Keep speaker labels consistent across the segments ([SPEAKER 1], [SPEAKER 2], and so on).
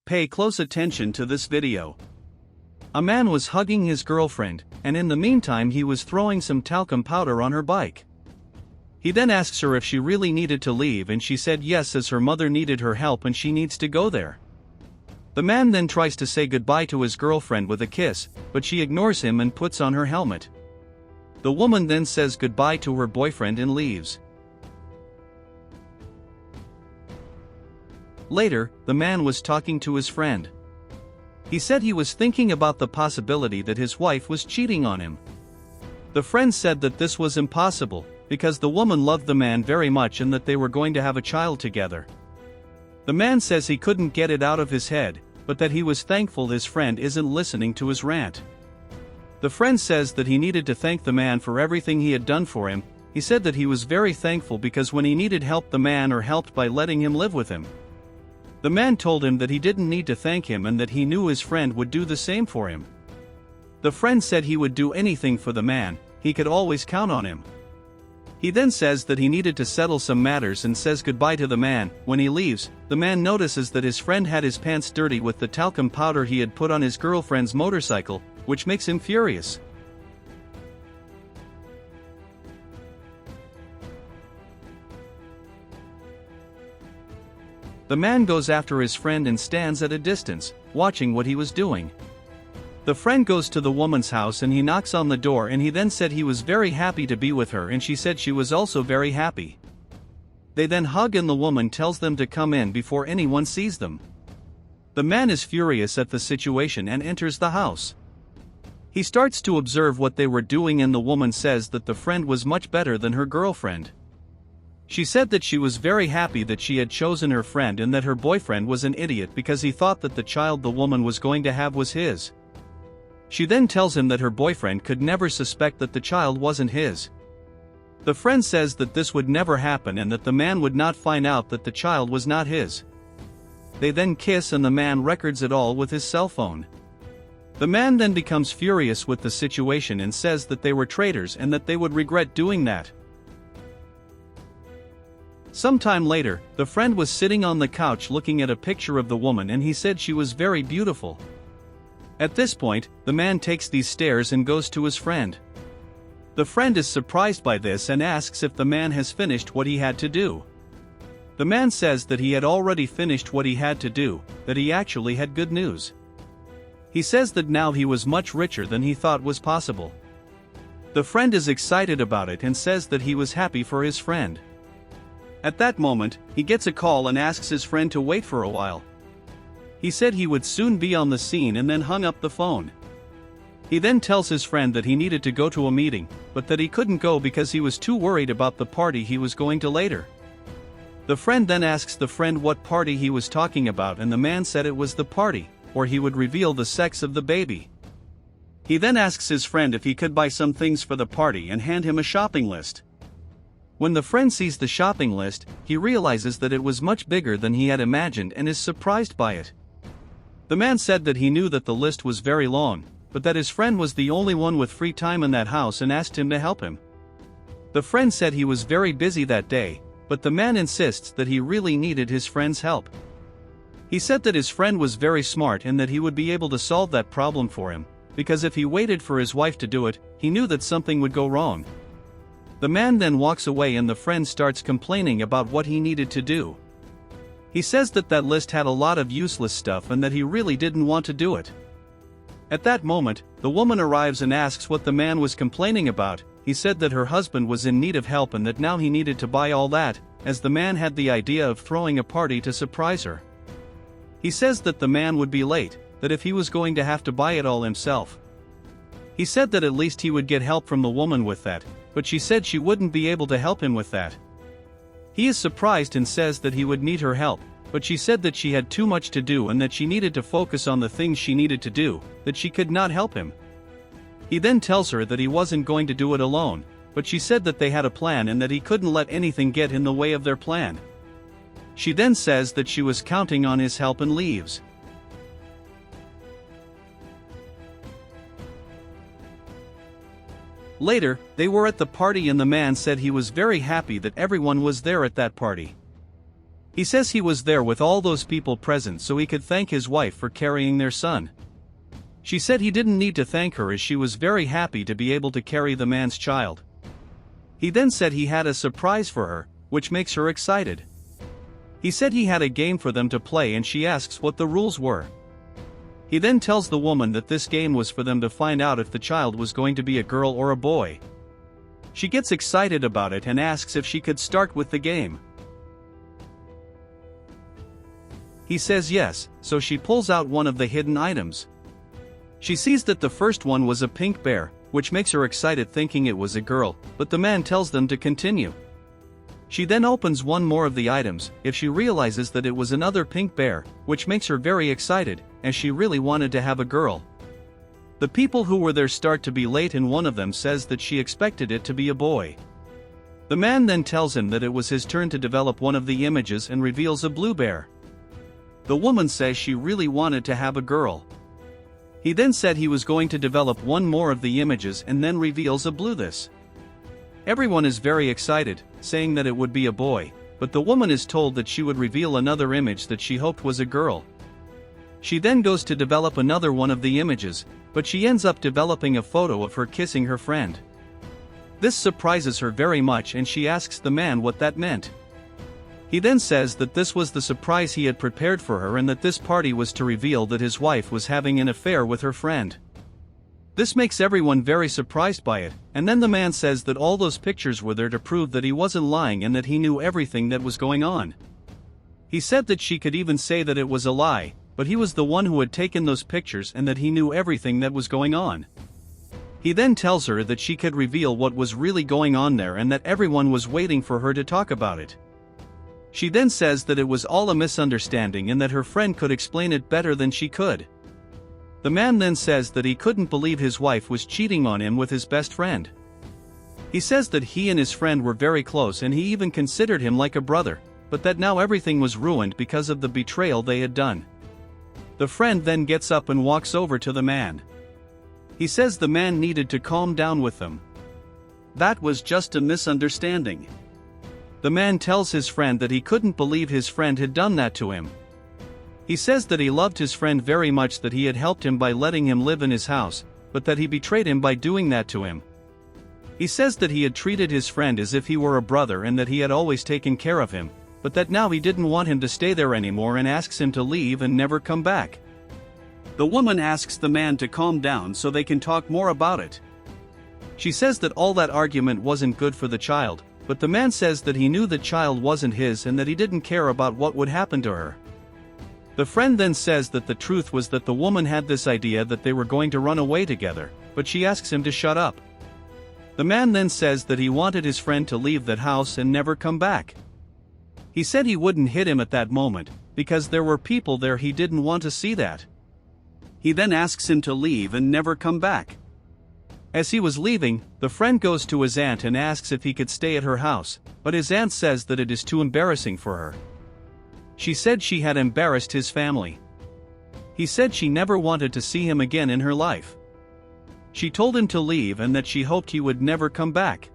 [SPEAKER 1] Pay close attention to this video. A man was hugging his girlfriend, and in the meantime he was throwing some talcum powder on her bike. He then asks her if she really needed to leave, and she said yes, as her mother needed her help and she needs to go there. The man then tries to say goodbye to his girlfriend with a kiss, but she ignores him and puts on her helmet. The woman then says goodbye to her boyfriend and leaves. Later, the man was talking to his friend. He said he was thinking about the possibility that his wife was cheating on him. The friend said that this was impossible, because the woman loved the man very much and that they were going to have a child together. The man says he couldn't get it out of his head, but that he was thankful his friend isn't listening to his rant. The friend says that he needed to thank the man for everything he had done for him. He said that he was very thankful because when he needed help, the man helped by letting him live with him. The man told him that he didn't need to thank him and that he knew his friend would do the same for him. The friend said he would do anything for the man, he could always count on him. He then says that he needed to settle some matters and says goodbye to the man. When he leaves, the man notices that his friend had his pants dirty with the talcum powder he had put on his girlfriend's motorcycle, which makes him furious. The man goes after his friend and stands at a distance, watching what he was doing. The friend goes to the woman's house and he knocks on the door, and he then said he was very happy to be with her, and she said she was also very happy. They then hug and the woman tells them to come in before anyone sees them. The man is furious at the situation and enters the house. He starts to observe what they were doing, and the woman says that the friend was much better than her girlfriend. She said that she was very happy that she had chosen her friend and that her boyfriend was an idiot because he thought that the child the woman was going to have was his. She then tells him that her boyfriend could never suspect that the child wasn't his. The friend says that this would never happen and that the man would not find out that the child was not his. They then kiss and the man records it all with his cell phone. The man then becomes furious with the situation and says that they were traitors and that they would regret doing that. Sometime later, the friend was sitting on the couch looking at a picture of the woman, and he said she was very beautiful. At this point, the man takes these stairs and goes to his friend. The friend is surprised by this and asks if the man has finished what he had to do. The man says that he had already finished what he had to do, that he actually had good news. He says that now he was much richer than he thought was possible. The friend is excited about it and says that he was happy for his friend. At that moment, he gets a call and asks his friend to wait for a while. He said he would soon be on the scene and then hung up the phone. He then tells his friend that he needed to go to a meeting, but that he couldn't go because he was too worried about the party he was going to later. The friend then asks the friend what party he was talking about, and the man said it was the party where he would reveal the sex of the baby. He then asks his friend if he could buy some things for the party and hand him a shopping list. When the friend sees the shopping list, he realizes that it was much bigger than he had imagined and is surprised by it. The man said that he knew that the list was very long, but that his friend was the only one with free time in that house and asked him to help him. The friend said he was very busy that day, but the man insists that he really needed his friend's help. He said that his friend was very smart and that he would be able to solve that problem for him, because if he waited for his wife to do it, he knew that something would go wrong. The man then walks away and the friend starts complaining about what he needed to do. He says that that list had a lot of useless stuff and that he really didn't want to do it. At that moment, the woman arrives and asks what the man was complaining about. He said that her husband was in need of help and that now he needed to buy all that, as the man had the idea of throwing a party to surprise her. He says that the man would be late, that if he was going to have to buy it all himself. He said that at least he would get help from the woman with that, but she said she wouldn't be able to help him with that. He is surprised and says that he would need her help, but she said that she had too much to do and that she needed to focus on the things she needed to do, that she could not help him. He then tells her that he wasn't going to do it alone, but she said that they had a plan and that he couldn't let anything get in the way of their plan. She then says that she was counting on his help and leaves. Later, they were at the party and the man said he was very happy that everyone was there at that party. He says he was there with all those people present so he could thank his wife for carrying their son. She said he didn't need to thank her as she was very happy to be able to carry the man's child. He then said he had a surprise for her, which makes her excited. He said he had a game for them to play and she asks what the rules were. He then tells the woman that this game was for them to find out if the child was going to be a girl or a boy. She gets excited about it and asks if she could start with the game. He says yes, so she pulls out one of the hidden items. She sees that the first one was a pink bear, which makes her excited thinking it was a girl, but the man tells them to continue. She then opens one more of the items, if she realizes that it was another pink bear, which makes her very excited, as she really wanted to have a girl. The people who were there start to be late and one of them says that she expected it to be a boy. The man then tells him that it was his turn to develop one of the images and reveals a blue bear. The woman says she really wanted to have a girl. He then said he was going to develop one more of the images and then reveals a blue this. Everyone is very excited, saying that it would be a boy, but the woman is told that she would reveal another image that she hoped was a girl. She then goes to develop another one of the images, but she ends up developing a photo of her kissing her friend. This surprises her very much and she asks the man what that meant. He then says that this was the surprise he had prepared for her and that this party was to reveal that his wife was having an affair with her friend. This makes everyone very surprised by it, and then the man says that all those pictures were there to prove that he wasn't lying and that he knew everything that was going on. He said that she could even say that it was a lie, but he was the one who had taken those pictures and that he knew everything that was going on. He then tells her that she could reveal what was really going on there and that everyone was waiting for her to talk about it. She then says that it was all a misunderstanding and that her friend could explain it better than she could. The man then says that he couldn't believe his wife was cheating on him with his best friend. He says that he and his friend were very close and he even considered him like a brother, but that now everything was ruined because of the betrayal they had done. The friend then gets up and walks over to the man. He says the man needed to calm down with them. That was just a misunderstanding. The man tells his friend that he couldn't believe his friend had done that to him. He says that he loved his friend very much, that he had helped him by letting him live in his house, but that he betrayed him by doing that to him. He says that he had treated his friend as if he were a brother and that he had always taken care of him, but that now he didn't want him to stay there anymore and asks him to leave and never come back. The woman asks the man to calm down so they can talk more about it. She says that all that argument wasn't good for the child, but the man says that he knew the child wasn't his and that he didn't care about what would happen to her. The friend then says that the truth was that the woman had this idea that they were going to run away together, but she asks him to shut up. The man then says that he wanted his friend to leave that house and never come back. He said he wouldn't hit him at that moment, because there were people there he didn't want to see that. He then asks him to leave and never come back. As he was leaving, the friend goes to his aunt and asks if he could stay at her house, but his aunt says that it is too embarrassing for her. She said she had embarrassed his family. He said she never wanted to see him again in her life. She told him to leave and that she hoped he would never come back.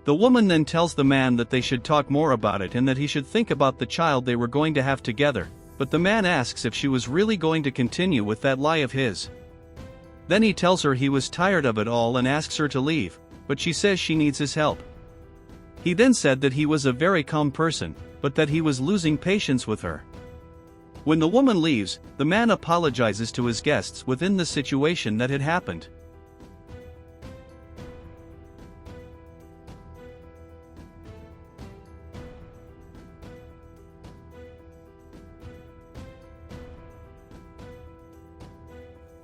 [SPEAKER 1] The woman then tells the man that they should talk more about it and that he should think about the child they were going to have together, but the man asks if she was really going to continue with that lie of his. Then he tells her he was tired of it all and asks her to leave, but she says she needs his help. He then said that he was a very calm person, but that he was losing patience with her. When the woman leaves, the man apologizes to his guests within the situation that had happened.